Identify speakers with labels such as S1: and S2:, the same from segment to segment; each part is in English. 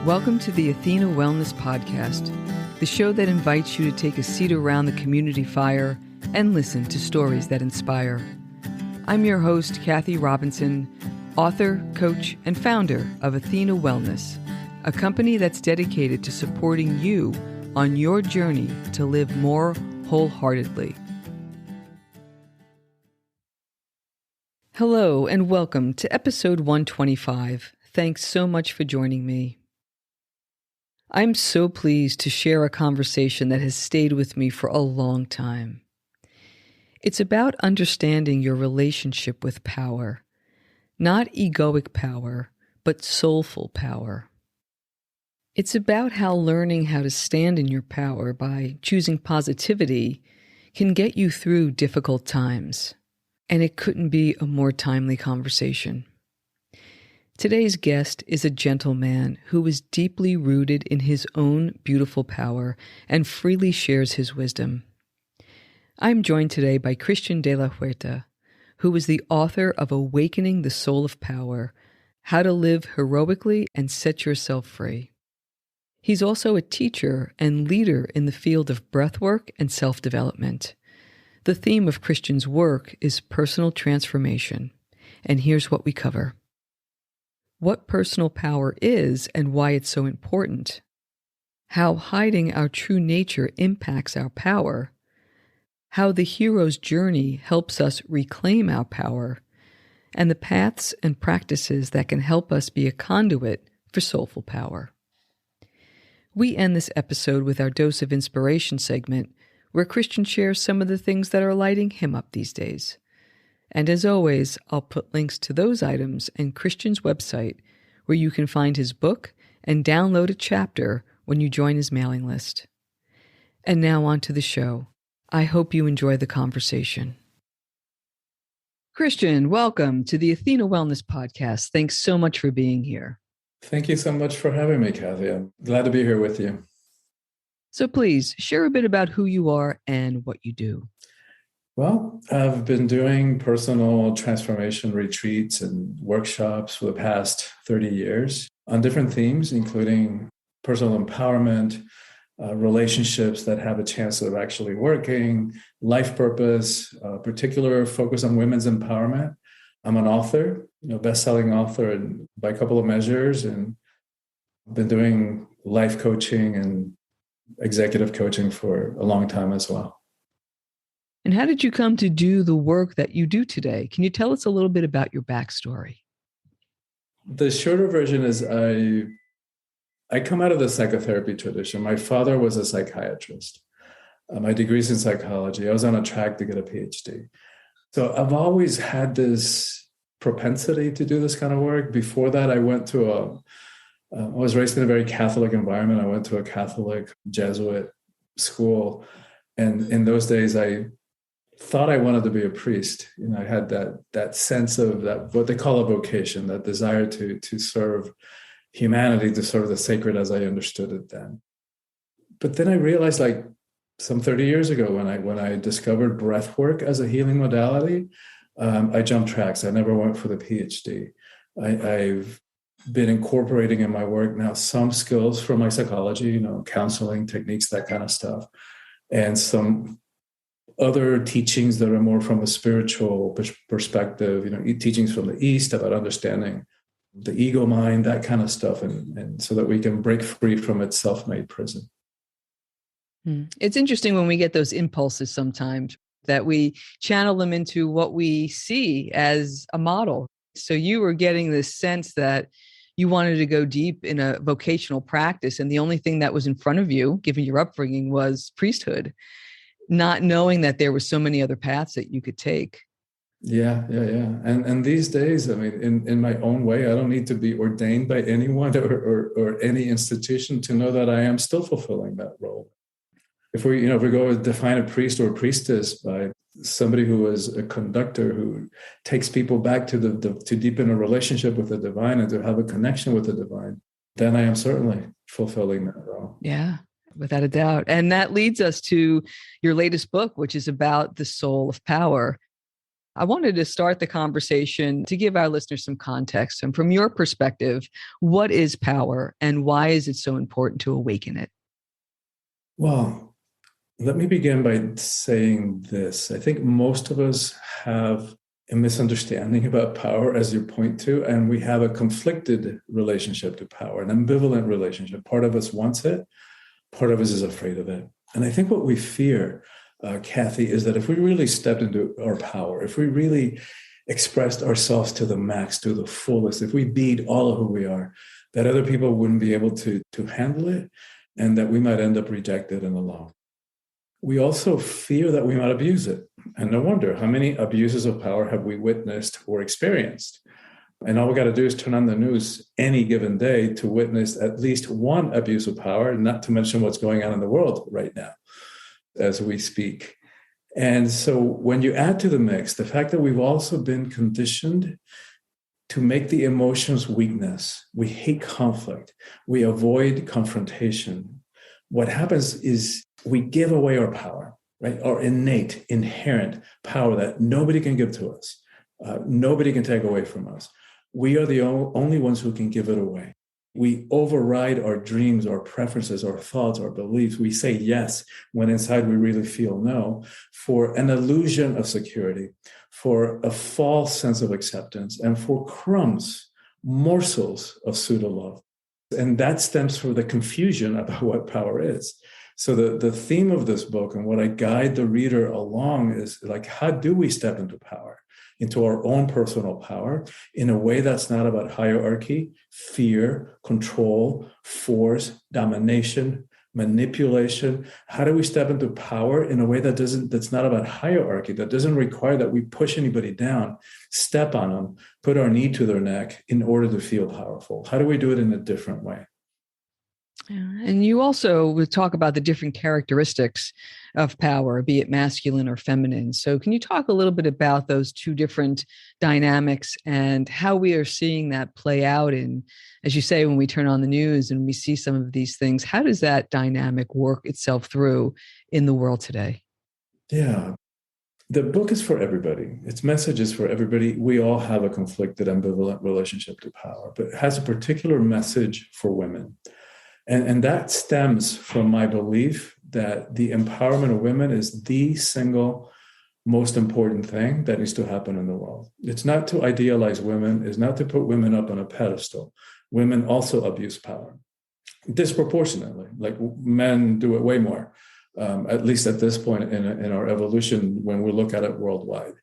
S1: Welcome to the Athena Wellness Podcast, the show that invites you to take a seat around the community fire and listen to stories that inspire. I'm your host, Kathy Robinson, author, coach, and founder of Athena Wellness, a company that's dedicated to supporting you on your journey to live more wholeheartedly. Hello, and welcome to episode 125. Thanks so much for joining me. I'm so pleased to share a conversation that has stayed with me for a long time. It's about understanding your relationship with power, not egoic power, but soulful power. It's about how learning how to stand in your power by choosing positivity can get you through difficult times. And it couldn't be a more timely conversation. Today's guest is a gentleman who is deeply rooted in his own beautiful power and freely shares his wisdom. I'm joined today by Christian de la Huerta, who is the author of Awakening the Soul of Power, How to Live Heroically and Set Yourself Free. He's also a teacher and leader in the field of breathwork and self-development. The theme of Christian's work is personal transformation, and here's what we cover. What personal power is and why it's so important. How hiding our true nature impacts our power. How the hero's journey helps us reclaim our power. And the paths and practices that can help us be a conduit for soulful power. We end this episode with our Dose of Inspiration segment, where Christian shares some of the things that are lighting him up these days. And as always, I'll put links to those items and Christian's website, where you can find his book and download a chapter when you join his mailing list. And now on to the show. I hope you enjoy the conversation. Christian, welcome to the Athena Wellness Podcast. Thanks so much for being here.
S2: Thank you so much for having me, Kathy. I'm glad to be here with you.
S1: So please share a bit about who you are and what you do.
S2: Well, I've been doing personal transformation retreats and workshops for the past 30 years on different themes, including personal empowerment, relationships that have a chance of actually working, life purpose, particular focus on women's empowerment. I'm an author, best-selling author by a couple of measures, and I've been doing life coaching and executive coaching for a long time as well.
S1: And how did you come to do the work that you do today? Can you tell us a little bit about your backstory?
S2: The shorter version is I come out of the psychotherapy tradition. My father was a psychiatrist. My degree's in psychology. I was on a track to get a PhD. So I've always had this propensity to do this kind of work. Before that, I was raised in a very Catholic environment. I went to a Catholic Jesuit school. And in those days, I thought I wanted to be a priest. I had that sense of that, what they call a vocation, that desire to serve humanity, to serve the sacred as I understood it then. But then I realized, like some 30 years ago, when I discovered breathwork as a healing modality, I jumped tracks. I never went for the PhD. I've been incorporating in my work now some skills from my psychology, counseling techniques, that kind of stuff, and some other teachings that are more from a spiritual perspective, teachings from the East about understanding the ego mind, that kind of stuff, and so that we can break free from its self-made prison.
S1: It's interesting when we get those impulses sometimes that we channel them into what we see as a model. So you were getting this sense that you wanted to go deep in a vocational practice, and the only thing that was in front of you, given your upbringing, was priesthood, not knowing that there were so many other paths that you could take.
S2: Yeah. And these days, I mean, in my own way, I don't need to be ordained by anyone or any institution to know that I am still fulfilling that role. If we go and define a priest or a priestess by somebody who is a conductor who takes people back to deepen a relationship with the divine and to have a connection with the divine, then I am certainly fulfilling that role.
S1: Yeah, without a doubt. And that leads us to your latest book, which is about the soul of power. I wanted to start the conversation to give our listeners some context. And from your perspective, what is power and why is it so important to awaken it?
S2: Well, let me begin by saying this. I think most of us have a misunderstanding about power, as you point to, and we have a conflicted relationship to power, an ambivalent relationship. Part of us wants it, part of us is afraid of it. And I think what we fear, Kathy, is that if we really stepped into our power, if we really expressed ourselves to the max, to the fullest, if we beat all of who we are, that other people wouldn't be able to handle it and that we might end up rejected and alone. We also fear that we might abuse it. And no wonder, how many abuses of power have we witnessed or experienced? And all we got to do is turn on the news any given day to witness at least one abuse of power, not to mention what's going on in the world right now as we speak. And so when you add to the mix the fact that we've also been conditioned to make the emotions weakness, we hate conflict, we avoid confrontation. What happens is we give away our power, right? Our innate, inherent power that nobody can give to us. Nobody can take away from us. We are the only ones who can give it away. We override our dreams, our preferences, our thoughts, our beliefs. We say yes when inside we really feel no, for an illusion of security, for a false sense of acceptance, and for crumbs, morsels of pseudo-love. And that stems from the confusion about what power is. So the theme of this book and what I guide the reader along is like, how do we step into power, into our own personal power in a way that's not about hierarchy, fear, control, force, domination, manipulation? How do we step into power in a way that's not about hierarchy, that doesn't require that we push anybody down, step on them, put our knee to their neck in order to feel powerful? How do we do it in a different way?
S1: Yeah. And you also would talk about the different characteristics of power, be it masculine or feminine. So can you talk a little bit about those two different dynamics and how we are seeing that play out in, as you say, when we turn on the news and we see some of these things, how does that dynamic work itself through in the world today?
S2: Yeah. The book is for everybody. Its message is for everybody. We all have a conflicted, ambivalent relationship to power, but it has a particular message for women. And that stems from my belief that the empowerment of women is the single most important thing that needs to happen in the world. It's not to idealize women, it's not to put women up on a pedestal. Women also abuse power disproportionately, like men do it way more, at least at this point in our evolution when we look at it worldwide.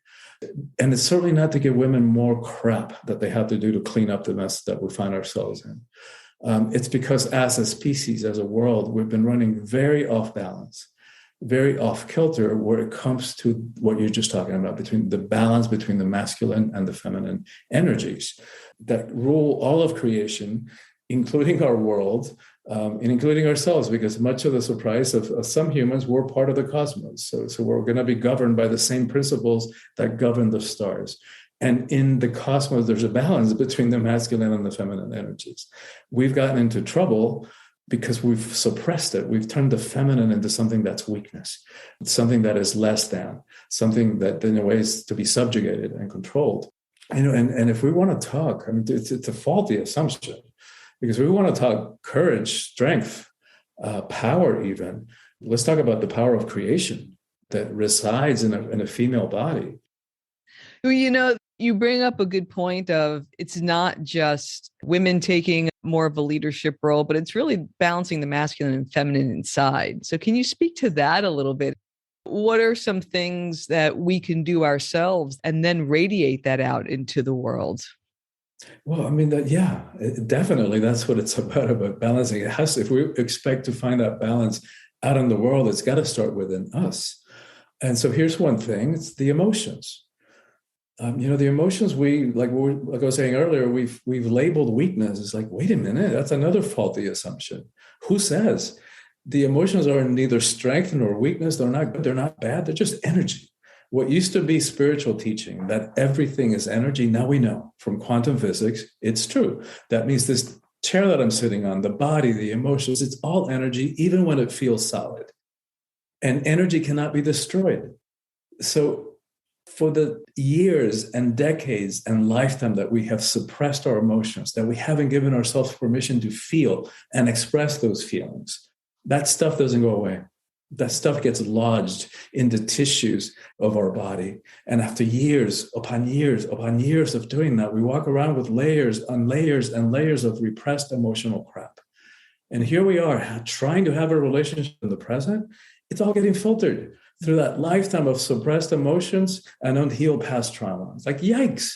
S2: And it's certainly not to give women more crap that they have to do to clean up the mess that we find ourselves in. It's because as a species, as a world, we've been running very off balance, very off kilter where it comes to what you're just talking about, between the balance between the masculine and the feminine energies that rule all of creation, including our world, and including ourselves, because much of the surprise of some humans, we're part of the cosmos. So we're going to be governed by the same principles that govern the stars. And in the cosmos, there's a balance between the masculine and the feminine energies. We've gotten into trouble because we've suppressed it. We've turned the feminine into something that's weakness. It's something that is less than, something that in a way is to be subjugated and controlled. And if we want to talk, I mean, it's a faulty assumption, because we want to talk courage, strength, power even. Let's talk about the power of creation that resides in a female body.
S1: Well, you bring up a good point of it's not just women taking more of a leadership role, but it's really balancing the masculine and feminine inside. So can you speak to that a little bit? What are some things that we can do ourselves and then radiate that out into the world?
S2: Well, I mean, definitely that's what it's about balancing. It has to, if we expect to find that balance out in the world, it's got to start within us. And so here's one thing, it's the emotions. The emotions like I was saying earlier, we've labeled weakness. It's like, wait a minute, that's another faulty assumption. Who says? The emotions are neither strength nor weakness. They're not bad. They're just energy. What used to be spiritual teaching, that everything is energy, now we know from quantum physics, it's true. That means this chair that I'm sitting on, the body, the emotions, it's all energy, even when it feels solid. And energy cannot be destroyed. So For the years and decades and lifetime that we have suppressed our emotions, that we haven't given ourselves permission to feel and express those feelings, that stuff doesn't go away. That stuff gets lodged in the tissues of our body. And after years upon years upon years of doing that, we walk around with layers and layers and layers of repressed emotional crap. And here we are trying to have a relationship in the present. It's all getting filtered through that lifetime of suppressed emotions and unhealed past trauma. It's like, yikes,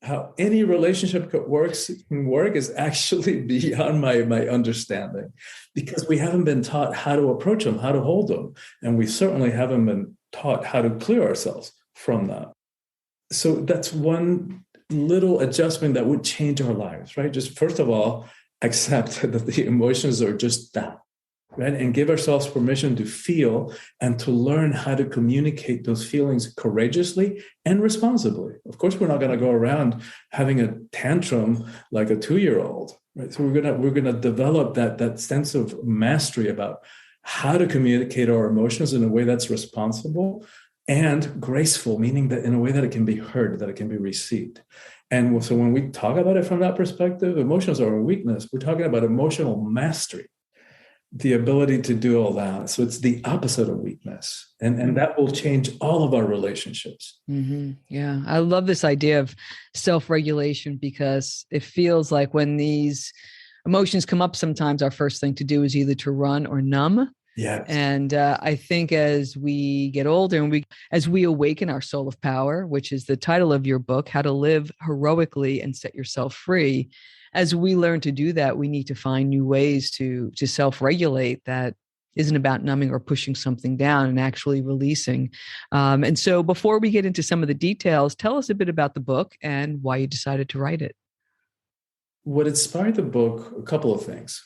S2: how any relationship can work is actually beyond my understanding, because we haven't been taught how to approach them, how to hold them. And we certainly haven't been taught how to clear ourselves from that. So that's one little adjustment that would change our lives, right? Just first of all, accept that the emotions are just that. Right? And give ourselves permission to feel and to learn how to communicate those feelings courageously and responsibly. Of course, we're not going to go around having a tantrum like a 2-year-old. Right? So we're gonna develop that sense of mastery about how to communicate our emotions in a way that's responsible and graceful, meaning that in a way that it can be heard, that it can be received. And so when we talk about it from that perspective, emotions are a weakness. We're talking about emotional mastery, the ability to do all that. So it's the opposite of weakness. And that will change all of our relationships.
S1: Mm-hmm. Yeah. I love this idea of self-regulation, because it feels like when these emotions come up, sometimes our first thing to do is either to run or numb.
S2: Yes.
S1: And I think as we get older and as we awaken our soul of power, which is the title of your book, How to Live Heroically and Set Yourself Free, as we learn to do that, we need to find new ways to self-regulate that isn't about numbing or pushing something down and actually releasing. And so before we get into some of the details, tell us a bit about the book and why you decided to write it.
S2: What inspired the book, a couple of things.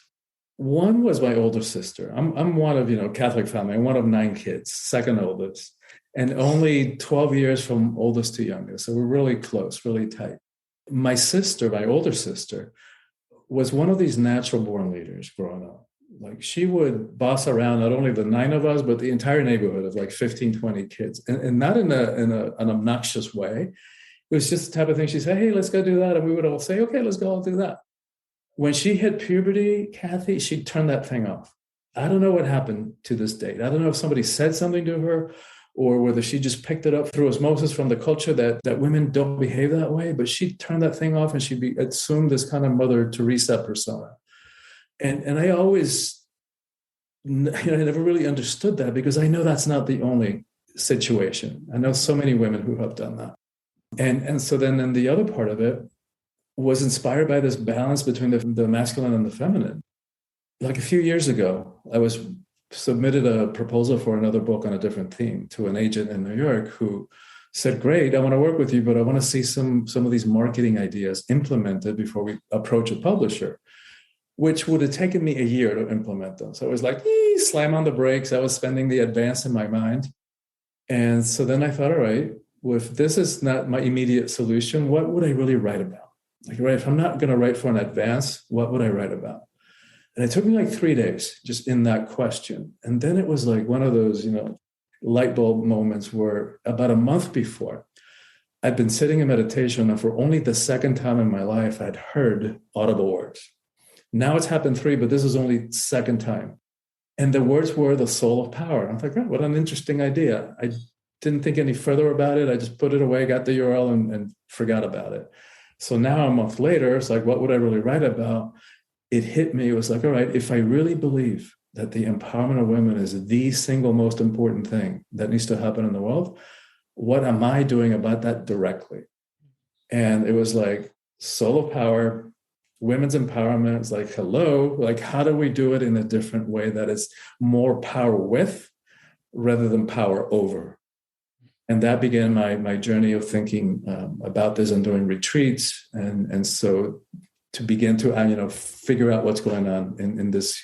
S2: One was my older sister. I'm one of, Catholic family. I'm one of 9 kids, second oldest, and only 12 years from oldest to youngest. So we're really close, really tight. My sister, my older sister, was one of these natural born leaders growing up. Like, she would boss around not only the 9 of us, but the entire neighborhood of like 15, 20 kids. And not in an obnoxious way. It was just the type of thing. She'd say, hey, let's go do that. And we would all say, okay, let's go do that. When she hit puberty, Kathy, she turned that thing off. I don't know what happened to this date. I don't know if somebody said something to her or whether she just picked it up through osmosis from the culture that women don't behave that way. But she turned that thing off and she assumed this kind of Mother Teresa persona. And I always, I never really understood that, because I know that's not the only situation. I know so many women who have done that. And so then the other part of it was inspired by this balance between the masculine and the feminine. Like a few years ago, I was submitted a proposal for another book on a different theme to an agent in New York who said, great, I want to work with you, but I want to see some of these marketing ideas implemented before we approach a publisher, which would have taken me a year to implement them. So I was like, slam on the brakes. I was spending the advance in my mind. And so then I thought, all right, well, if this is not my immediate solution, what would I really write about? Like, right, if I'm not going to write for an advance, what would I write about? And it took me like 3 days just in that question. And then it was like one of those, light bulb moments where about a month before, I'd been sitting in meditation, and for only the second time in my life, I'd heard audible words. Now it's happened 3, but this is only second time. And the words were the soul of power. And I was like, oh, what an interesting idea. I didn't think any further about it. I just put it away, got the URL and forgot about it. So now a month later, it's like, what would I really write about? It hit me. It was like, all right, if I really believe that the empowerment of women is the single most important thing that needs to happen in the world, what am I doing about that directly? And it was like, soul of power, women's empowerment. It's like, hello, like, how do we do it in a different way that is more power with rather than power over? And that began my journey of thinking about this and doing retreats. And so to begin to figure out what's going on in this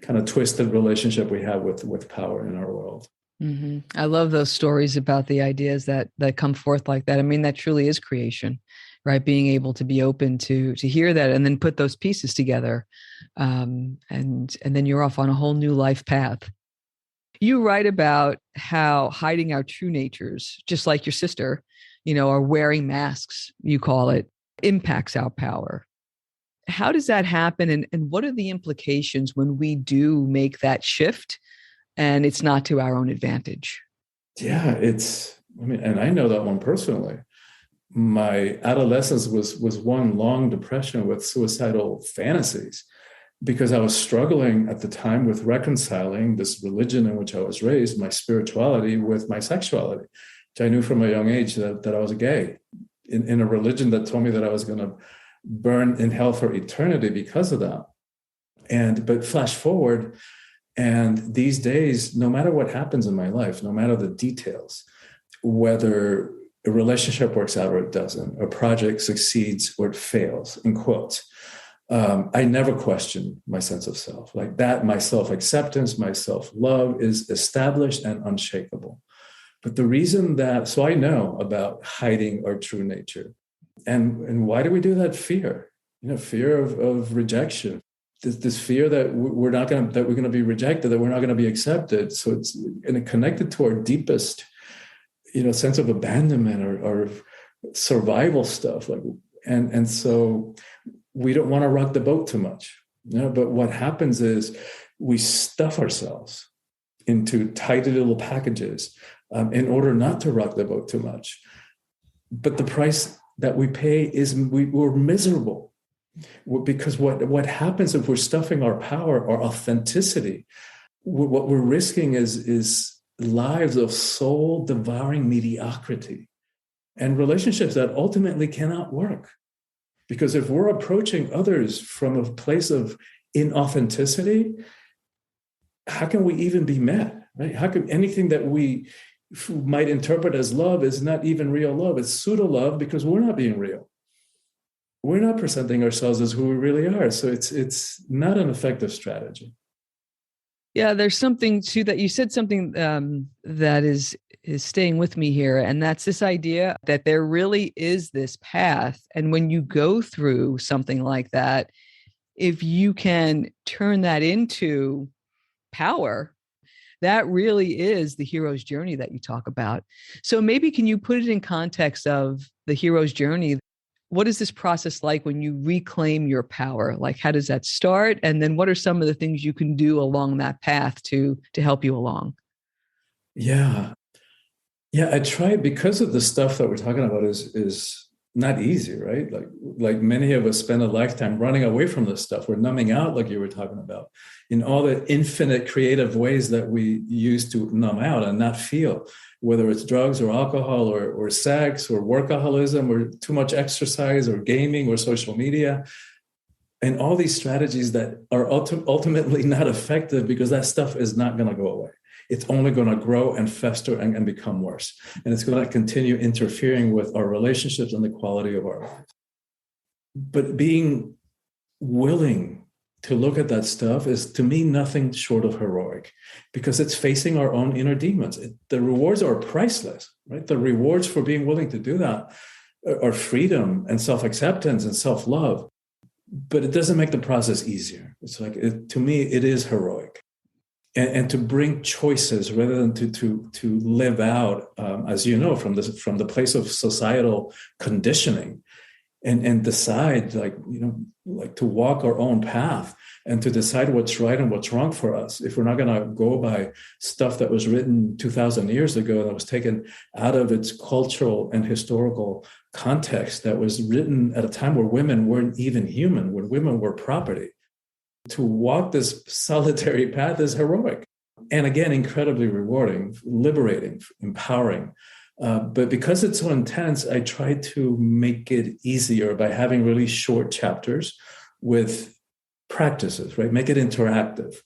S2: kind of twisted relationship we have with power in our world.
S1: Mm-hmm. I love those stories about the ideas that come forth like that. I mean, that truly is creation, right? Being able to be open to hear that and then put those pieces together. And then you're off on a whole new life path. You write about how hiding our true natures, just like your sister, or wearing masks, you call it, impacts our power. How does that happen? And what are the implications when we do make that shift and it's not to our own advantage?
S2: Yeah, and I know that one personally. My adolescence was one long depression with suicidal fantasies because I was struggling at the time with reconciling this religion in which I was raised, my spirituality, with my sexuality, which I knew from a young age that I was gay in a religion that told me that I was going to burn in hell for eternity because of that. But flash forward, and these days, no matter what happens in my life, no matter the details, whether a relationship works out or it doesn't, a project succeeds or it fails, in quotes, I never question my sense of self. Like that, my self-acceptance, my self-love is established and unshakable. But the reason so I know about hiding our true nature. And why do we do that? Fear, fear of rejection. This fear that we're going to be rejected, that we're not going to be accepted. So it's connected to our deepest, sense of abandonment or survival stuff. And so we don't want to rock the boat too much. But what happens is we stuff ourselves into tidy little packages in order not to rock the boat too much. But the price that we pay is we're miserable. Because what happens if we're stuffing our power, our authenticity, what we're risking is lives of soul-devouring mediocrity and relationships that ultimately cannot work. Because if we're approaching others from a place of inauthenticity, how can we even be met? Right? How can anything that we might interpret as love is not even real love? It's pseudo-love because we're not being real. We're not presenting ourselves as who we really are. So it's not an effective strategy.
S1: Yeah, there's something to that. You said something that is staying with me here. And that's this idea that there really is this path. And when you go through something like that, if you can turn that into power, that really is the hero's journey that you talk about. So maybe can you put it in context of the hero's journey? What is this process like when you reclaim your power? Like, how does that start? And then what are some of the things you can do along that path to help you along?
S2: Yeah. Yeah, I try, because of the stuff that we're talking about is not easy, right? Like many of us spend a lifetime running away from this stuff. We're numbing out, like you were talking about, in all the infinite creative ways that we use to numb out and not feel, whether it's drugs or alcohol or sex or workaholism or too much exercise or gaming or social media. And all these strategies that are ultimately not effective because that stuff is not going to go away. It's only going to grow and fester and become worse. And it's going to continue interfering with our relationships and the quality of our lives. But being willing to look at that stuff is, to me, nothing short of heroic, because it's facing our own inner demons. The rewards are priceless, right? The rewards for being willing to do that are freedom and self-acceptance and self-love. But it doesn't make the process easier. It's like, to me, it is heroic. And to bring choices rather than to live out, as you know, from the place of societal conditioning, and decide, like to walk our own path and to decide what's right and what's wrong for us. If we're not going to go by stuff that was written 2,000 years ago, that was taken out of its cultural and historical context, that was written at a time where women weren't even human, when women were property. To walk this solitary path is heroic. And again, incredibly rewarding, liberating, empowering. But because it's so intense, I try to make it easier by having really short chapters with practices, right? Make it interactive.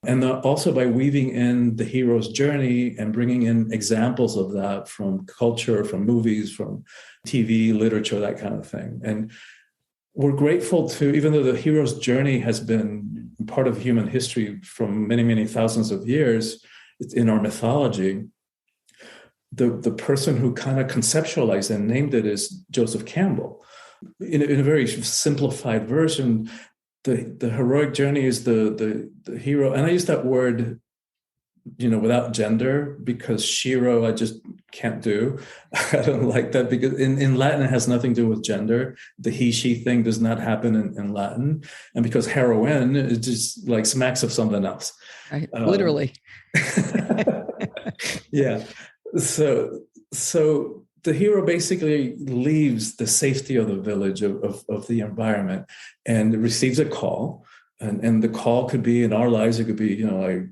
S2: And also by weaving in the hero's journey and bringing in examples of that from culture, from movies, from TV, literature, that kind of thing. And we're grateful to, even though the hero's journey has been part of human history from many, many thousands of years, it's in our mythology, the person who kind of conceptualized and named it is Joseph Campbell. In a very simplified version, the heroic journey is the hero, and I use that word without gender, because Shiro, I just can't do. I don't like that, because in Latin, it has nothing to do with gender. The he, she thing does not happen in Latin. And because heroine is just like smacks of something else.
S1: Right. Literally.
S2: Yeah. So the hero basically leaves the safety of the village, of the environment, and receives a call. And the call could be, in our lives, it could be, like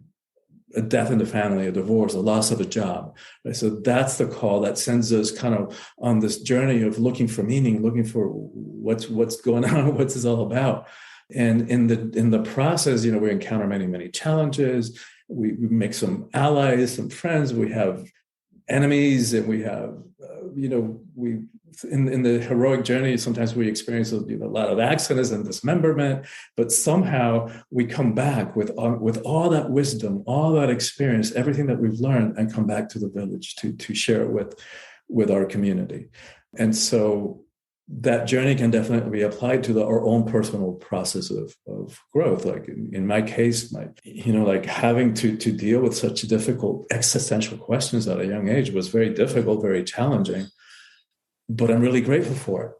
S2: a death in the family, a divorce, a loss of a job. Right? So that's the call that sends us kind of on this journey of looking for meaning, looking for what's going on, what's this all about. And in the process, we encounter many, many challenges. We make some allies, some friends. We have enemies, and we have, we in the heroic journey, sometimes we experience a lot of accidents and dismemberment, but somehow we come back with all that wisdom, all that experience, everything that we've learned, and come back to the village to share it with our community. And so that journey can definitely be applied to our own personal process of growth. Like in my case, like having to deal with such difficult existential questions at a young age was very difficult, very challenging. But I'm really grateful for it,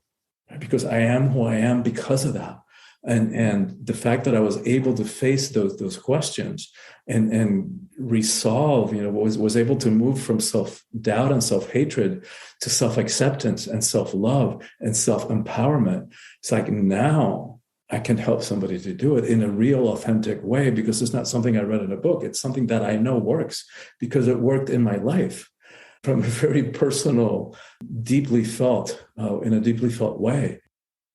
S2: right? Because I am who I am because of that. And the fact that I was able to face those questions and resolve, was able to move from self-doubt and self-hatred to self-acceptance and self-love and self-empowerment. It's like, now I can help somebody to do it in a real, authentic way, because it's not something I read in a book. It's something that I know works because it worked in my life from a very personal, deeply felt, in a deeply felt way.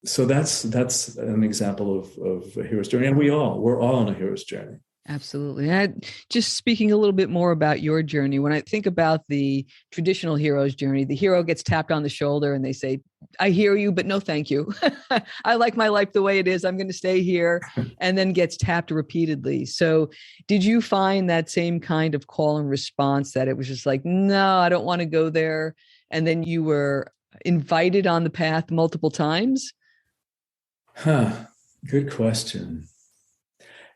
S2: So that's an example of a hero's journey. And we're all on a hero's journey.
S1: Absolutely. And just speaking a little bit more about your journey, when I think about the traditional hero's journey, the hero gets tapped on the shoulder and they say, I hear you, but no, thank you. I like my life the way it is. I'm going to stay here, and then gets tapped repeatedly. So did you find that same kind of call and response, that it was just like, no, I don't want to go there, and then you were invited on the path multiple times?
S2: Good question.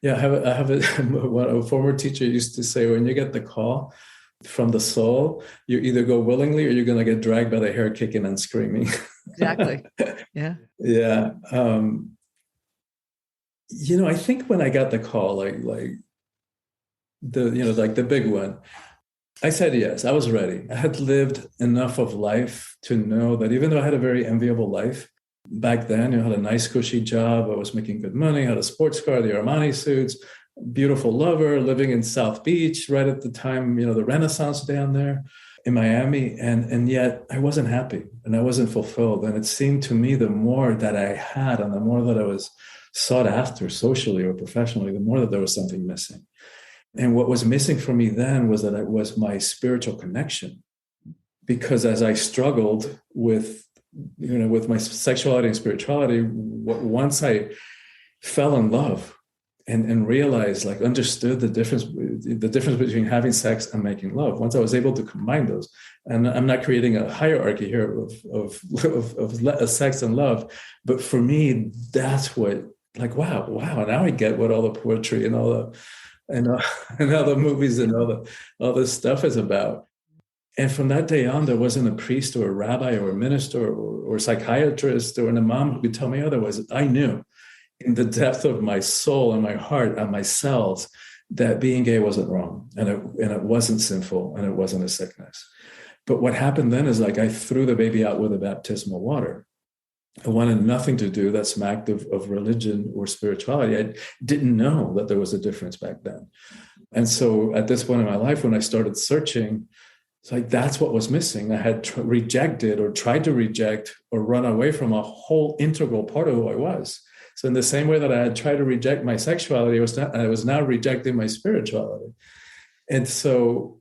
S2: Yeah, I have what a former teacher used to say: when you get the call from the soul, you either go willingly or you're going to get dragged by the hair, kicking and screaming.
S1: Exactly. Yeah.
S2: Yeah. I think when I got the call, like the big one, I said yes. I was ready. I had lived enough of life to know that even though I had a very enviable life back then, I had a nice cushy job, I was making good money, had a sports car, the Armani suits, beautiful lover, living in South Beach right at the time, the Renaissance down there in Miami. And yet I wasn't happy and I wasn't fulfilled. And it seemed to me the more that I had and the more that I was sought after socially or professionally, the more that there was something missing. And what was missing for me then was that it was my spiritual connection. Because as I struggled with my sexuality and spirituality, once I fell in love and realized, understood the difference between having sex and making love, once I was able to combine those, and I'm not creating a hierarchy here of sex and love, but for me, that's what, wow, now I get what all the poetry and all the movies and all this stuff is about. And from that day on, there wasn't a priest or a rabbi or a minister or a psychiatrist or an imam who could tell me otherwise. I knew in the depth of my soul and my heart and my cells that being gay wasn't wrong, and it wasn't sinful, and it wasn't a sickness. But what happened then is I threw the baby out with the baptismal water. I wanted nothing to do that smacked of religion or spirituality. I didn't know that there was a difference back then. And so at this point in my life, when I started searching, it's that's what was missing. I had rejected or tried to reject or run away from a whole integral part of who I was. So in the same way that I had tried to reject my sexuality, I was now rejecting my spirituality. And so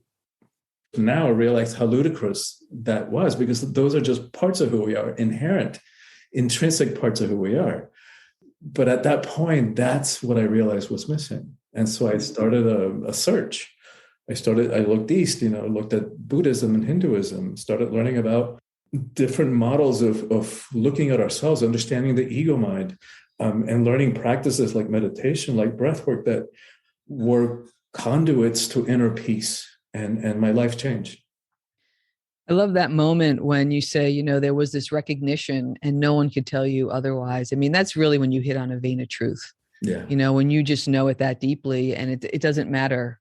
S2: now I realize how ludicrous that was, because those are just parts of who we are, inherent, intrinsic parts of who we are. But at that point, that's what I realized was missing. And so I started a search. I looked east, looked at Buddhism and Hinduism, started learning about different models of looking at ourselves, understanding the ego mind, and learning practices like meditation, like breathwork, that were conduits to inner peace, and my life changed.
S1: I love that moment when you say, there was this recognition and no one could tell you otherwise. I mean, that's really when you hit on a vein of truth,
S2: Yeah.
S1: When you just know it that deeply and it doesn't matter.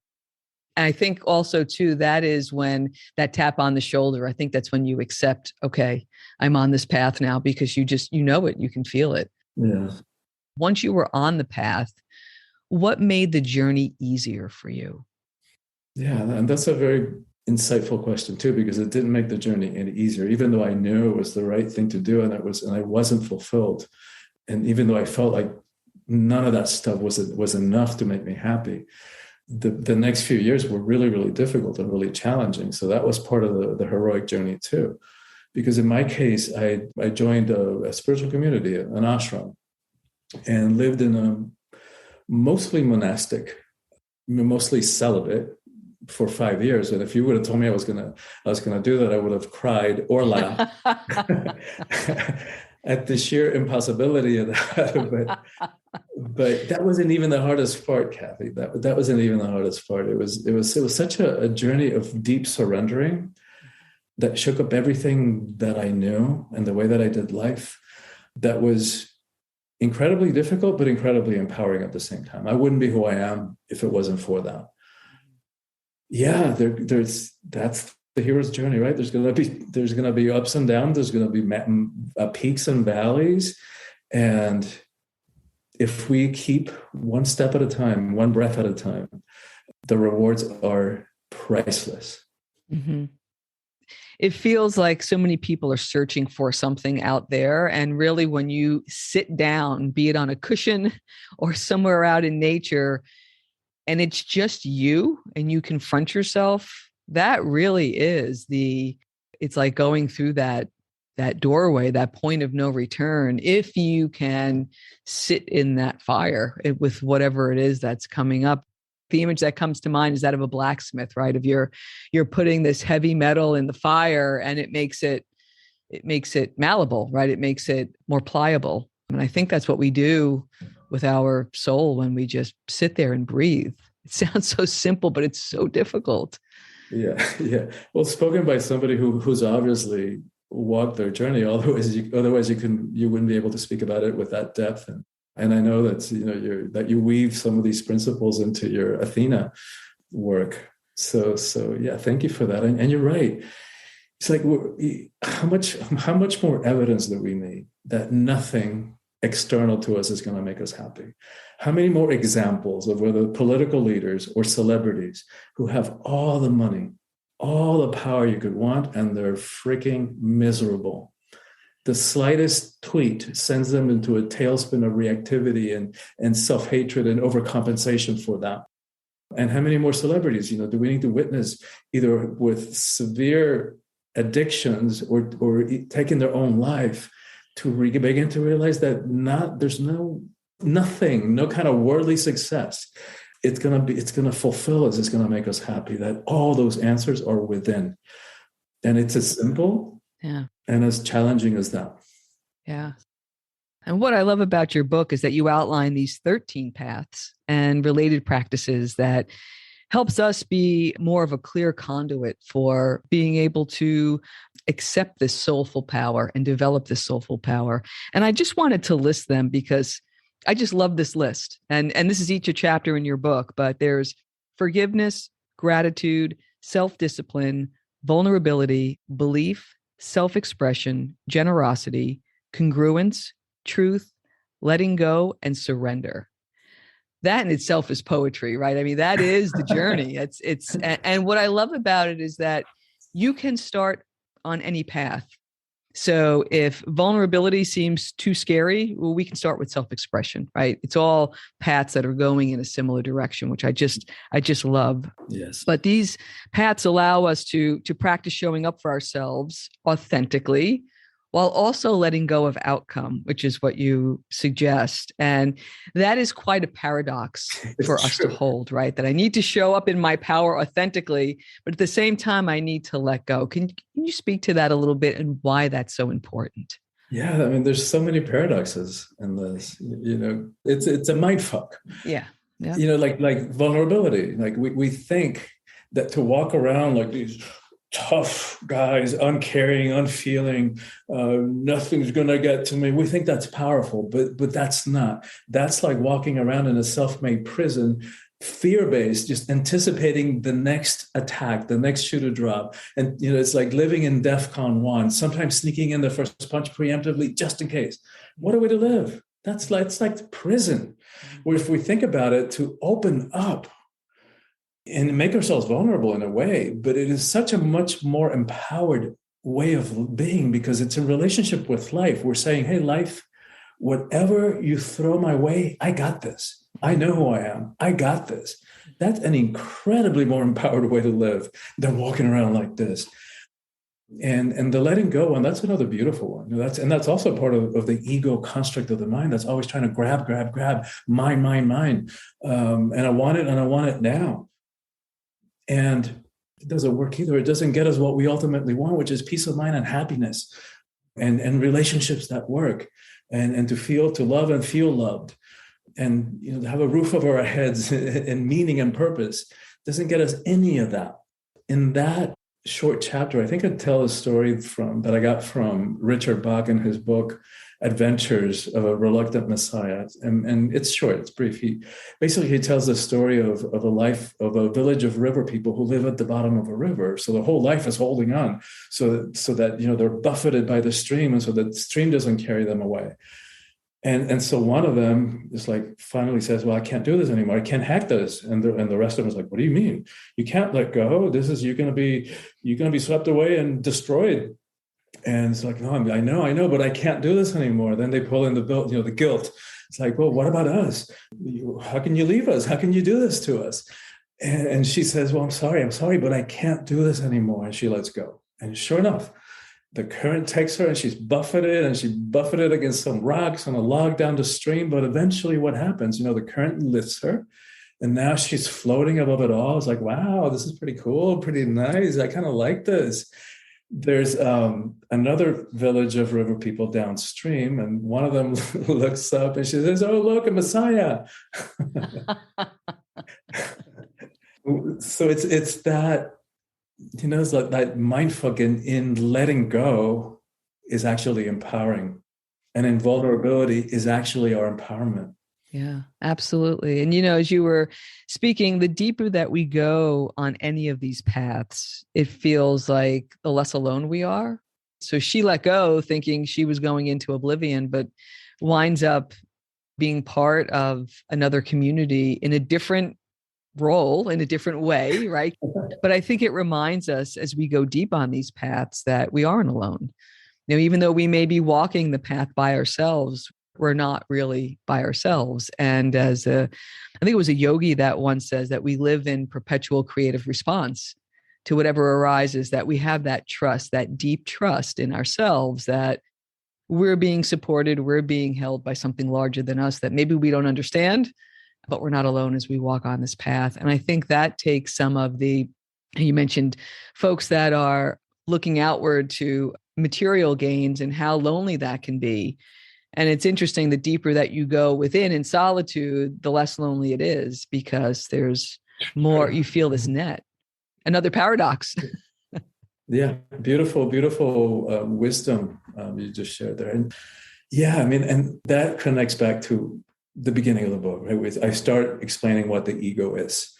S1: And I think also too, that is when that tap on the shoulder, I think that's when you accept, okay, I'm on this path now, because you know it, you can feel it.
S2: Yeah.
S1: Once you were on the path, what made the journey easier for you?
S2: Yeah. And that's a very insightful question too, because it didn't make the journey any easier, even though I knew it was the right thing to do, and I wasn't fulfilled. And even though I felt like none of that stuff was enough to make me happy, the next few years were really, really difficult and really challenging. So that was part of the heroic journey too. Because in my case, I joined a spiritual community, an ashram, and lived in a mostly monastic, mostly celibate for 5 years. And if you would have told me I was gonna do that, I would have cried or laughed at the sheer impossibility of that. But that wasn't even the hardest part, Kathy. That wasn't even the hardest part. It was such a journey of deep surrendering that shook up everything that I knew and the way that I did life. That was incredibly difficult, but incredibly empowering at the same time. I wouldn't be who I am if it wasn't for that. Yeah, that's the hero's journey, right? There's gonna be ups and downs. There's gonna be peaks and valleys, and if we keep one step at a time, one breath at a time, the rewards are priceless.
S1: Mm-hmm. It feels like so many people are searching for something out there. And really, when you sit down, be it on a cushion or somewhere out in nature, and it's just you and you confront yourself, that really is it's like going through that doorway, that point of no return. If you can sit in that fire with whatever it is that's coming up. The image that comes to mind is that of a blacksmith, right? If you're putting this heavy metal in the fire, and it makes it malleable, right? It makes it more pliable. And I think that's what we do with our soul when we just sit there and breathe. It sounds so simple, but it's so difficult.
S2: Yeah, yeah. Well, spoken by somebody who's obviously walked their journey. Otherwise, you wouldn't be able to speak about it with that depth. And I know that you weave some of these principles into your Athena work. So yeah, thank you for that. And you're right. It's like, how much more evidence do we need that nothing external to us is going to make us happy? How many more examples of whether political leaders or celebrities who have all the money, all the power you could want, and they're freaking miserable? The slightest tweet sends them into a tailspin of reactivity and self-hatred and overcompensation for that. And how many more celebrities, do we need to witness, either with severe addictions or taking their own life, to begin to realize that there's nothing, no kind of worldly success. It's gonna fulfill us. It's gonna make us happy. That all those answers are within, and it's as simple,
S1: yeah,
S2: and as challenging as that.
S1: Yeah. And what I love about your book is that you outline these 13 paths and related practices that helps us be more of a clear conduit for being able to accept this soulful power and develop this soulful power. And I just wanted to list them because I just love this list. And this is each a chapter in your book, but there's forgiveness, gratitude, self-discipline, vulnerability, belief, self-expression, generosity, congruence, truth, letting go, and surrender. That in itself is poetry, right? I mean, that is the journey. And what I love about it is that you can start on any path. So if vulnerability seems too scary, well, we can start with self-expression, right? It's all paths that are going in a similar direction, which I just love.
S2: Yes.
S1: But these paths allow us to practice showing up for ourselves authentically, while also letting go of outcome, which is what you suggest. And that is quite a paradox for us to hold, right? That I need to show up in my power authentically, but at the same time, I need to let go. Can you speak to that a little bit and why that's so important?
S2: Yeah, I mean, there's so many paradoxes in this. It's a mind fuck.
S1: Yeah. Yeah.
S2: Like vulnerability. Like we think that to walk around like these tough guys, uncaring, unfeeling, nothing's gonna get to me. We think that's powerful, but that's not. That's like walking around in a self-made prison, fear-based, just anticipating the next attack, the next shoe to drop. And it's like living in DEFCON 1, sometimes sneaking in the first punch preemptively just in case. What a way to live. It's like prison. Where if we think about it, to open up and make ourselves vulnerable in a way, but it is such a much more empowered way of being because it's in relationship with life. We're saying, hey, life, whatever you throw my way, I got this. I know who I am. I got this. That's an incredibly more empowered way to live than walking around like this. And the letting go one, that's another beautiful one. That's also part of the ego construct of the mind that's always trying to grab, mine. And I want it now. And it doesn't work either. It doesn't get us what we ultimately want, which is peace of mind and happiness and relationships that work and to love and feel loved and to have a roof over our heads and meaning and purpose. Doesn't get us any of that. In that short chapter, I think I'd tell a story that I got from Richard Bach in his book, Adventures of a Reluctant Messiah. And it's short, it's brief. He tells the story of a life of a village of river people who live at the bottom of a river. So their whole life is holding on so that they're buffeted by the stream and so that the stream doesn't carry them away. And so one of them is like finally says, well, I can't do this anymore. I can't hack this. And the rest of them is like, what do you mean? You can't let go. You're going to be swept away and destroyed. And it's like, no, I know, but I can't do this anymore. Then they pull in the guilt. It's like, well, what about us? How can you leave us? How can you do this to us? And she says, well, I'm sorry, but I can't do this anymore. And she lets go. And sure enough, the current takes her and she's buffeted against some rocks on a log down the stream. But eventually what happens, the current lifts her and now she's floating above it all. It's like, wow, this is pretty cool, pretty nice. I kind of like this. There's another village of river people downstream, and one of them looks up and she says, oh, look, a Messiah. So it's that, it's like that mindfuck in letting go is actually empowering, and in vulnerability is actually our empowerment.
S1: Yeah, absolutely. And, as you were speaking, the deeper that we go on any of these paths, it feels like the less alone we are. So she let go thinking she was going into oblivion, but winds up being part of another community in a different role, in a different way, right? But I think it reminds us as we go deep on these paths that we aren't alone. Even though we may be walking the path by ourselves, we're not really by ourselves. And I think it was a yogi that once says that we live in perpetual creative response to whatever arises, that we have that trust, that deep trust in ourselves, that we're being supported, we're being held by something larger than us that maybe we don't understand, but we're not alone as we walk on this path. And I think that takes some of you mentioned folks that are looking outward to material gains and how lonely that can be. And it's interesting, the deeper that you go within in solitude, the less lonely it is because there's more, you feel this net. Another paradox.
S2: Yeah, beautiful wisdom you just shared there. And yeah, and that connects back to the beginning of the book, right? I start explaining what the ego is.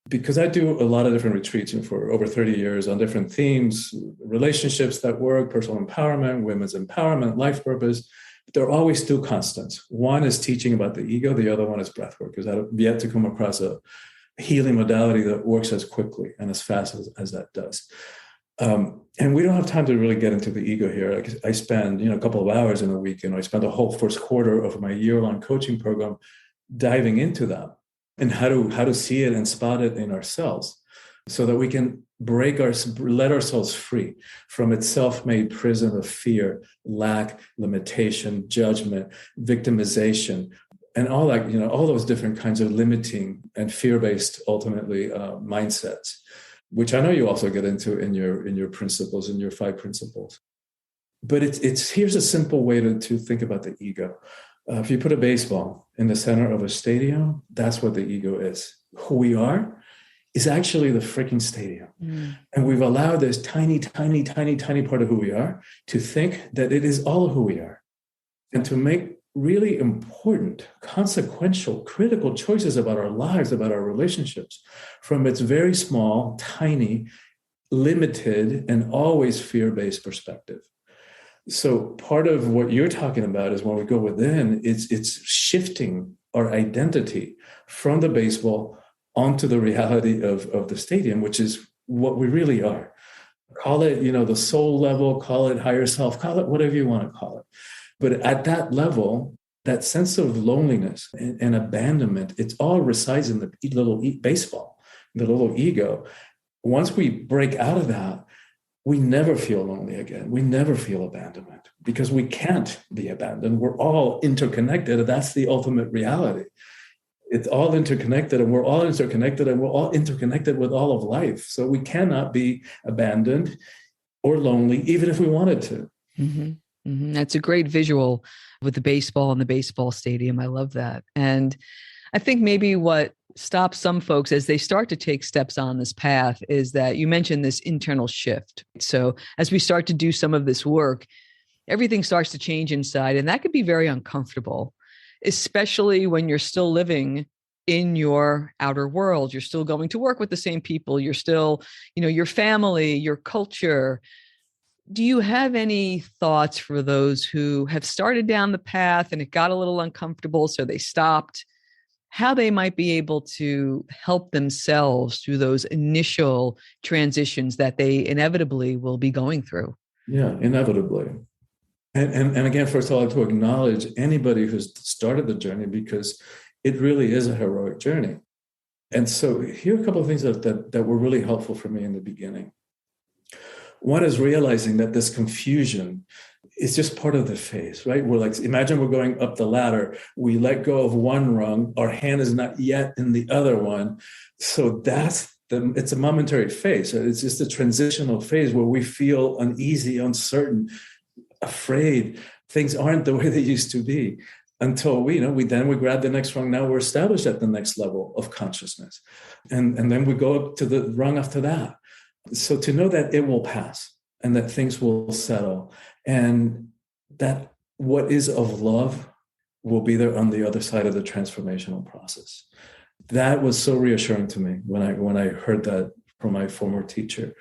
S2: Because I do a lot of different retreats for over 30 years on different themes, relationships that work, personal empowerment, women's empowerment, life purpose. They're always two constants. One is teaching about the ego. The other one is breathwork, because I've yet to come across a healing modality that works as quickly and as fast as that does. And we don't have time to really get into the ego here. I spend a couple of hours in a week, I spend the whole first quarter of my year-long coaching program diving into that and how to see it and spot it in ourselves so that we can let ourselves free from its self-made prison of fear, lack, limitation, judgment, victimization, and all that, all those different kinds of limiting and fear-based, ultimately, mindsets, which I know you also get into in your principles, in your 5 principles. But here's a simple way to think about the ego. If you put a baseball in the center of a stadium, that's what the ego is. Who we are is actually the freaking stadium. Mm. And we've allowed this tiny, tiny, tiny, tiny part of who we are to think that it is all who we are, and to make really important, consequential, critical choices about our lives, about our relationships, from its very small, tiny, limited, and always fear-based perspective. So part of what you're talking about is when we go within, it's shifting our identity from the baseball onto the reality of the stadium, which is what we really are. Call it, the soul level, call it higher self, call it whatever you want to call it. But at that level, that sense of loneliness and abandonment, it all resides in the little baseball, the little ego. Once we break out of that, we never feel lonely again. We never feel abandonment because we can't be abandoned. We're all interconnected. And that's the ultimate reality. It's all interconnected, and we're all interconnected, and we're all interconnected with all of life. So we cannot be abandoned or lonely, even if we wanted to.
S1: Mm-hmm. Mm-hmm. That's a great visual with the baseball and the baseball stadium. I love that. And I think maybe what stops some folks as they start to take steps on this path is that you mentioned this internal shift. So as we start to do some of this work, everything starts to change inside, and that could be very uncomfortable, especially when you're still living in your outer world. You're still going to work with the same people. You're still, your family, your culture. Do you have any thoughts for those who have started down the path and it got a little uncomfortable, so they stopped, how they might be able to help themselves through those initial transitions that they inevitably will be going through?
S2: Yeah, inevitably. And again, first of all, I'd like to acknowledge anybody who's started the journey, because it really is a heroic journey. And so here are a couple of things that were really helpful for me in the beginning. One is realizing that this confusion is just part of the phase, right? We're like, imagine we're going up the ladder. We let go of one rung. Our hand is not yet in the other one. So it's a momentary phase. Right? It's just a transitional phase where we feel uneasy, uncertain, afraid. Things aren't the way they used to be until we grab the next rung. Now we're established at the next level of consciousness. And then we go up to the rung after that. So to know that it will pass and that things will settle and that what is of love will be there on the other side of the transformational process. That was so reassuring to me when I heard that from my former teacher.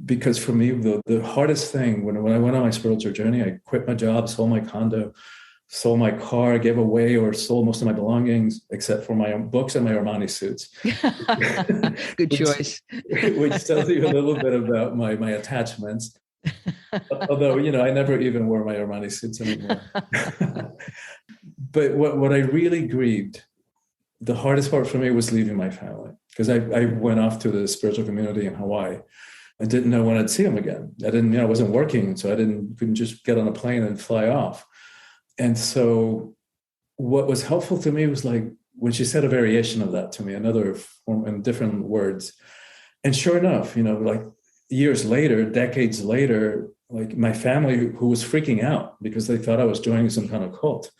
S2: Because for me, the hardest thing when I went on my spiritual journey, I quit my job, sold my condo, sold my car, gave away or sold most of my belongings, except for my own books and my Armani suits.
S1: Good choice.
S2: Which tells you a little bit about my attachments. Although, I never even wore my Armani suits anymore. But what I really grieved, the hardest part for me was leaving my family, because I went off to the spiritual community in Hawaii. I didn't know when I'd see them again. I wasn't working, so couldn't just get on a plane and fly off. And so what was helpful to me was like when she said a variation of that to me, another form in different words. And sure enough, like years later, decades later, like my family who was freaking out because they thought I was joining some kind of cult,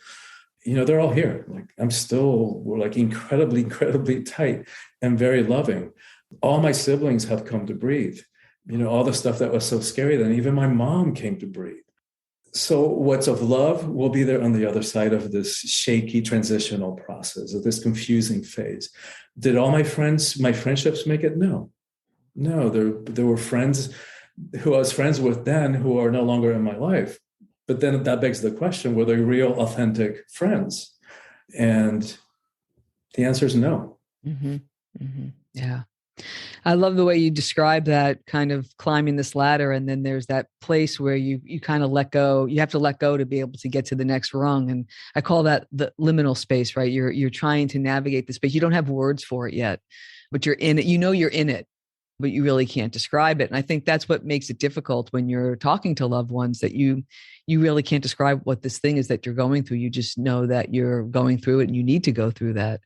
S2: they're all here. Like we're like incredibly, incredibly tight and very loving. All my siblings have come to breathe. All the stuff that was so scary then, even my mom came to breathe. So what's of love will be there on the other side of this shaky transitional process, of this confusing phase. Did all my friendships make it? No. There were friends who I was friends with then who are no longer in my life. But then that begs the question, were they real, authentic friends? And the answer is no.
S1: Mm-hmm. Mm-hmm. Yeah. I love the way you describe that kind of climbing this ladder. And then there's that place where you kind of let go. You have to let go to be able to get to the next rung. And I call that the liminal space, right? You're trying to navigate the space. You don't have words for it yet, but you're in it. You're in it, but you really can't describe it. And I think that's what makes it difficult when you're talking to loved ones, that you really can't describe what this thing is that you're going through. You just know that you're going through it and you need to go through that.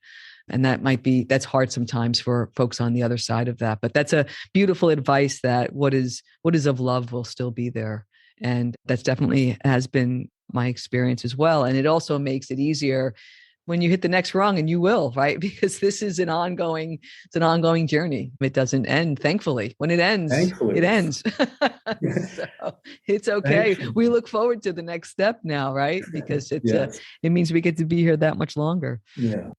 S1: And that's hard sometimes for folks on the other side of that. But that's a beautiful advice, that what is of love will still be there. And that's definitely has been my experience as well. And it also makes it easier when you hit the next rung, and you will, right? Because this is it's an ongoing journey. It doesn't end, thankfully. When it ends, it
S2: Thankfully.
S1: ends. So it's okay.
S2: Thankfully.
S1: We look forward to the next step now, right? Because
S2: Yes.
S1: it means we get to be here that much longer.
S2: Yeah.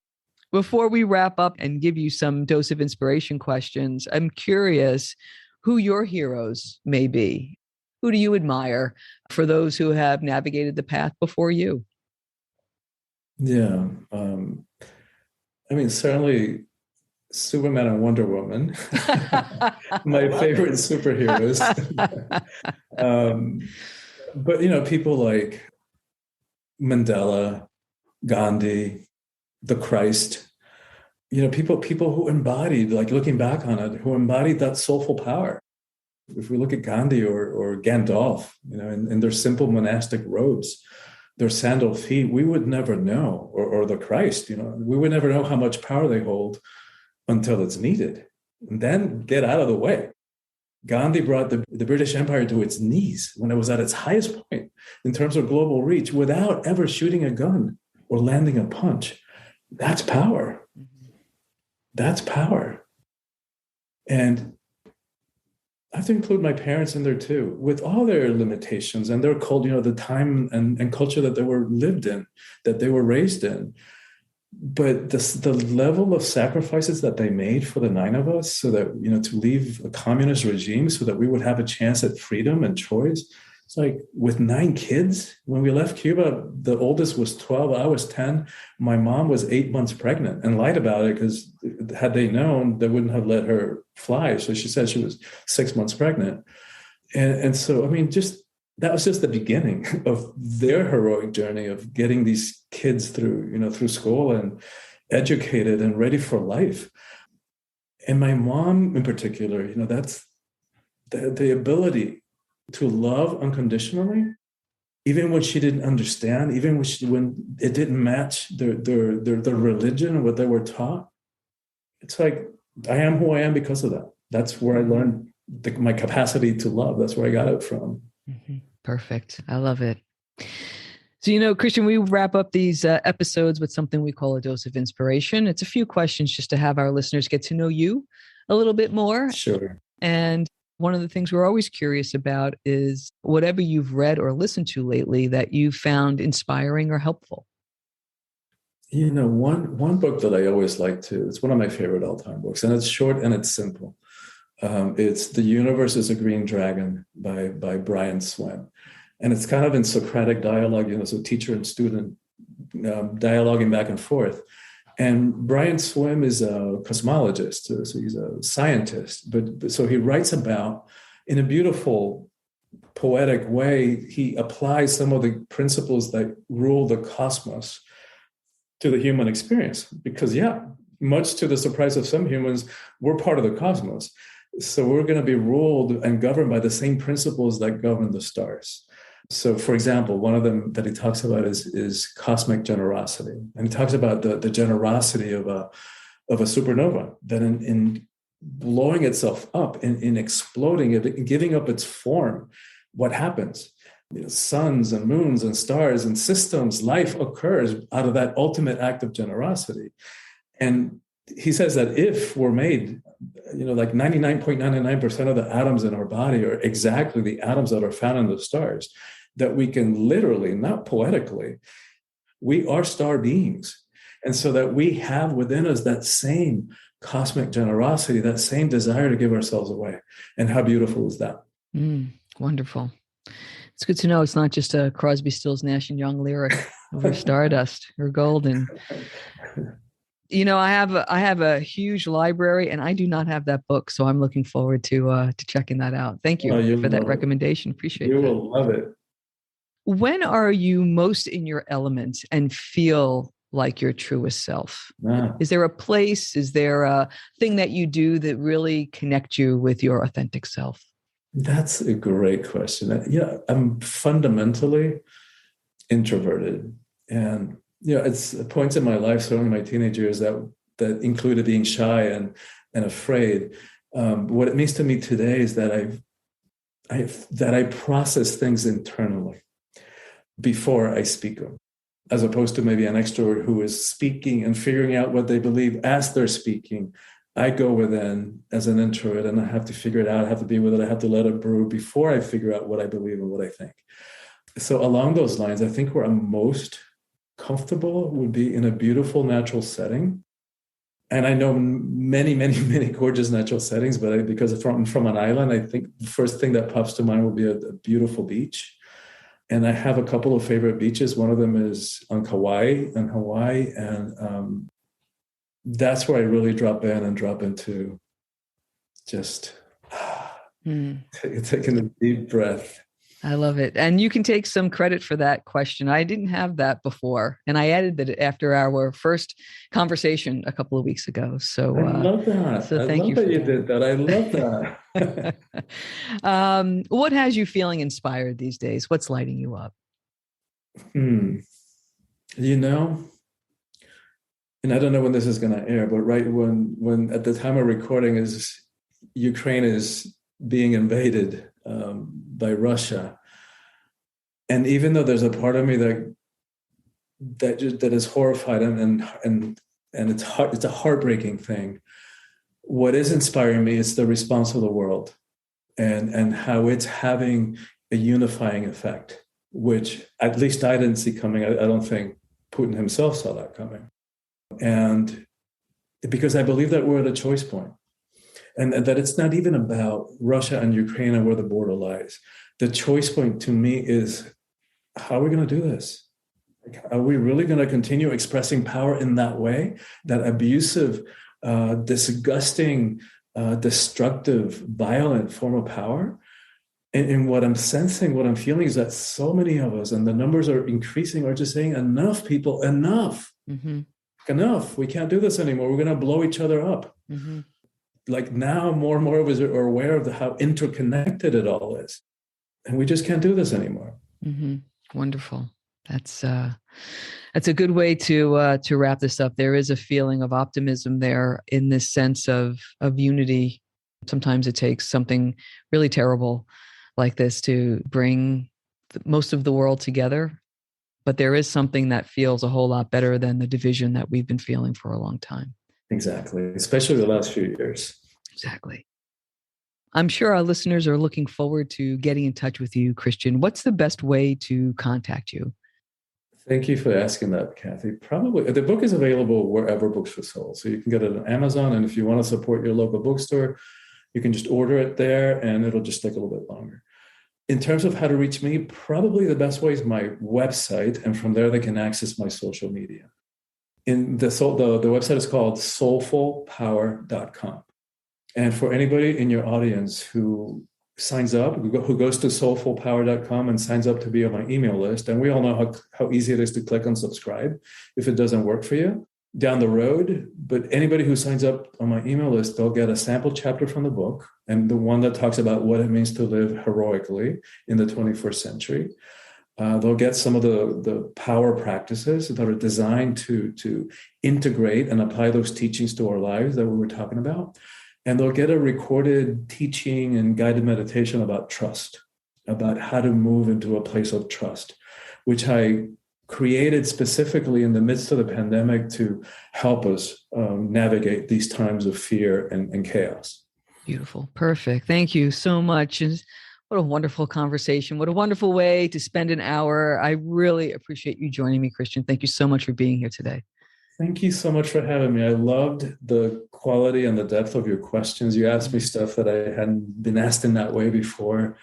S1: Before we wrap up and give you some dose of inspiration questions, I'm curious who your heroes may be. Who do you admire for those who have navigated the path before you?
S2: Yeah. I mean, certainly Superman and Wonder Woman, my favorite superheroes. um, but, people like Mandela, Gandhi, the Christ, people who embodied, like looking back on it, who embodied that soulful power. If we look at Gandhi or Gandalf, in their simple monastic robes, their sandal feet, we would never know, or the Christ, we would never know how much power they hold until it's needed. And then get out of the way. Gandhi brought the British Empire to its knees when it was at its highest point in terms of global reach without ever shooting a gun or landing a punch. That's power. That's power. And I have to include my parents in there too, with all their limitations and their culture, the time and culture that they were lived in, that they were raised in. But the level of sacrifices that they made for the nine of us, so that, to leave a communist regime so that we would have a chance at freedom and choice. It's like with 9 kids, when we left Cuba, the oldest was 12, I was 10. My mom was 8 months pregnant and lied about it because had they known, they wouldn't have let her fly. So she said she was 6 months pregnant. And so, I mean, that was just the beginning of their heroic journey of getting these kids through school and educated and ready for life. And my mom in particular, that's the ability to love unconditionally, even when she didn't understand, even when it didn't match their religion and what they were taught. It's like, I am who I am because of that. That's where I learned my capacity to love. That's where I got it from.
S1: Mm-hmm. Perfect. I love it. So, Christian, we wrap up these episodes with something we call a dose of inspiration. It's a few questions just to have our listeners get to know you a little bit more.
S2: Sure.
S1: And one of the things we're always curious about is whatever you've read or listened to lately that you found inspiring or helpful.
S2: One book that I always like to, it's one of my favorite all-time books, and it's short and it's simple. It's The Universe is a Green Dragon by Brian Swimme. And it's kind of in Socratic dialogue, so teacher and student dialoguing back and forth. And Brian Swimme is a cosmologist, so he's a scientist. But so he writes about, in a beautiful, poetic way, he applies some of the principles that rule the cosmos to the human experience. Because, much to the surprise of some humans, we're part of the cosmos. So we're going to be ruled and governed by the same principles that govern the stars. So, for example, one of them that he talks about is cosmic generosity. And he talks about the generosity of a supernova, that in blowing itself up, in exploding it, in giving up its form, what happens? Suns and moons and stars and systems, life occurs out of that ultimate act of generosity. And he says that if we're made, like 99.99% of the atoms in our body are exactly the atoms that are found in the stars, that we can literally, not poetically, we are star beings. And so that we have within us that same cosmic generosity, that same desire to give ourselves away. And how beautiful is that?
S1: Wonderful. It's good to know it's not just a Crosby, Stills, Nash & Young lyric over stardust or golden. I have a huge library, and I do not have that book, so I'm looking forward to checking that out. Thank you for that recommendation. Appreciate it.
S2: You will love it.
S1: When are you most in your element and feel like your truest self? Is there a place? Is there a thing that you do that really connect you with your authentic self?
S2: That's a great question. I'm fundamentally introverted, and it's points in my life, certainly my teenage years, that included being shy and afraid. What it means to me today is that I process things internally. before I speak them, as opposed to maybe an extrovert who is speaking and figuring out what they believe as they're speaking. I go within as an introvert and I have to figure it out. I have to be with it. I have to let it brew before I figure out what I believe and what I think. So along those lines, I think where I'm most comfortable would be in a beautiful natural setting. And I know many, many, many gorgeous natural settings, but because from an island, I think the first thing that pops to mind will be a beautiful beach. And I have a couple of favorite beaches. One of them is on Hawaii, and that's where I really drop in and drop into just taking a deep breath.
S1: I love it. And you can take some credit for that question. I didn't have that before. And I added that after our first conversation a couple of weeks ago. So
S2: I love that.
S1: So thank you
S2: that you did that. I love
S1: that. What has you feeling inspired these days? What's lighting you up?
S2: You know, and I don't know when this is going to air, but right when at the time of recording is Ukraine is being invaded by Russia, and even though there's a part of me that is horrified and it's a heartbreaking thing, what is inspiring me is the response of the world and how it's having a unifying effect, which at least I didn't see coming. I don't think Putin himself saw that coming. And because I believe that we're at a choice point, and that it's not even about Russia and Ukraine and where the border lies. The choice point to me is, how are we going to do this? Are we really going to continue expressing power in that way, that abusive, disgusting, destructive, violent form of power? And what I'm sensing, what I'm feeling is that so many of us, and the numbers are increasing, are just saying, enough, people, enough. Mm-hmm. Enough. We can't do this anymore. We're going to blow each other up. Mm-hmm. Like now more and more of us are aware of how interconnected it all is. And we just can't do this anymore.
S1: Mm-hmm. Wonderful. That's a good way to wrap this up. There is a feeling of optimism there in this sense of unity. Sometimes it takes something really terrible like this to bring most of the world together. But there is something that feels a whole lot better than the division that we've been feeling for a long time.
S2: Exactly. Especially the last few years.
S1: Exactly. I'm sure our listeners are looking forward to getting in touch with you, Christian. What's the best way to contact you?
S2: Thank you for asking that, Kathy. Probably the book is available wherever books are sold. So you can get it on Amazon. And if you want to support your local bookstore, you can just order it there and it'll just take a little bit longer. In terms of how to reach me, probably the best way is my website. And from there, they can access my social media. The website is called soulfulpower.com. And for anybody in your audience who signs up, who goes to soulfulpower.com and signs up to be on my email list, and we all know how easy it is to click on subscribe if it doesn't work for you down the road. But anybody who signs up on my email list, they'll get a sample chapter from the book, and the one that talks about what it means to live heroically in the 21st century. They'll get some of the power practices that are designed to integrate and apply those teachings to our lives that we were talking about. And they'll get a recorded teaching and guided meditation about trust, about how to move into a place of trust, which I created specifically in the midst of the pandemic to help us navigate these times of fear and chaos.
S1: Beautiful. Perfect. Thank you so much. And what a wonderful conversation. What a wonderful way to spend an hour. I really appreciate you joining me, Christian. Thank you so much for being here today.
S2: Thank you so much for having me. I loved the quality and the depth of your questions. You asked me stuff that I hadn't been asked in that way before.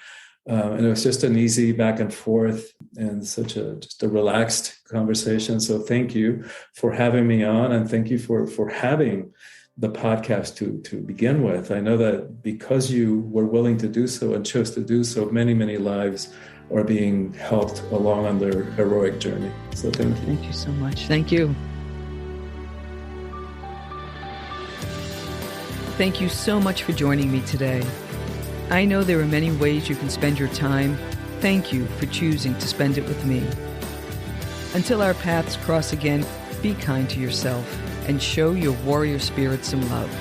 S2: And it was just an easy back and forth and just a relaxed conversation. So thank you for having me on, and thank you for having the podcast to begin with. I know that because you were willing to do so and chose to do so, many, many lives are being helped along on their heroic journey. So thank you.
S1: Thank you so much. Thank you. Thank you so much for joining me today. I know there are many ways you can spend your time. Thank you for choosing to spend it with me. Until our paths cross again, be kind to yourself and show your warrior spirit some love.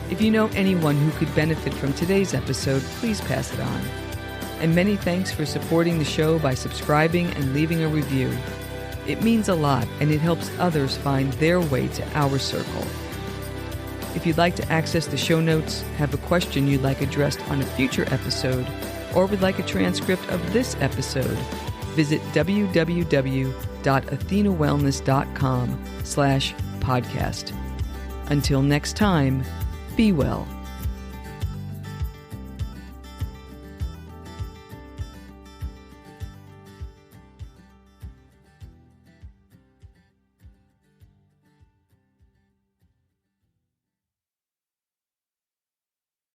S1: If you know anyone who could benefit from today's episode, please pass it on. And many thanks for supporting the show by subscribing and leaving a review. It means a lot, and it helps others find their way to our circle. If you'd like to access the show notes, have a question you'd like addressed on a future episode, or would like a transcript of this episode, visit www.athenawellness.com/podcast. Until next time, be well.